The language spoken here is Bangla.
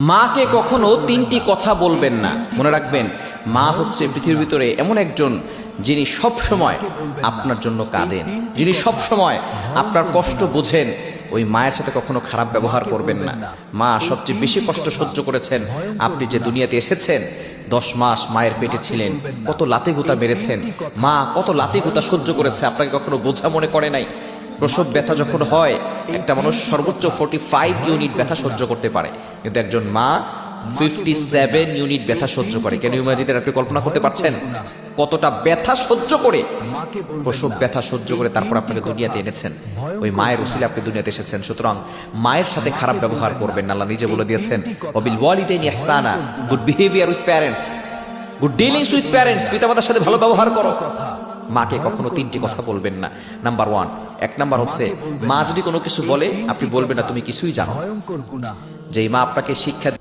মাকে কখনো তিনটি কথা বলবেন না। মনে রাখবেন, মা হচ্ছে পৃথিবীর ভিতরে এমন একজন যিনি সব সময় আপনার জন্য কাঁদেন, যিনি সব সময় আপনার কষ্ট বোঝেন। ওই মায়ের সাথে কখনো খারাপ ব্যবহার করবেন না। মা সবচেয়ে বেশি কষ্ট সহ্য করেছেন। আপনি যে দুনিয়াতে এসেছেন, 10 মাস মায়ের পেটে ছিলেন, কত লাতে গোতা মেরেছেন, মা কত লাতে গোতা সহ্য করেছে, আপনাকে কখনো বোঝা মনে করে নাই। প্রসব ব্যথা যখন হয়, একটা মানুষ সর্বোচ্চ 45 ইউনিট ব্যথা সহ্য করতে পারে, কিন্তু একজন মা 57 ইউনিট ব্যথা সহ্য করে। কেন ইমাজিন, আপনি কল্পনা করতে পারছেন কতটা ব্যথা সহ্য করে, প্রসব ব্যথা সহ্য করে তারপর আপনাকে দুনিয়াতে এনেছেন। ওই মায়ের উসিলে আপনি দুনিয়াতে এসেছেন। সুতরাং মায়ের সাথে খারাপ ব্যবহার করবেন না। আল্লাহ নিজে বলে দিয়েছেন, ওয়াবিল ওয়ালিদাইনি ইহসানা, good behaviour with parents, good dealings with parents, পিতামাতার সাথে ভালো ব্যবহার করো। মাকে কখনো তিনটি কথা বলবেন না। নাম্বার 1, 1 নাম্বার হচ্ছে, মা যদি কোনো কিছু বলে আপনি বলবেন না তুমি কিছুই জানো। যেই মা আপনাকে শিক্ষা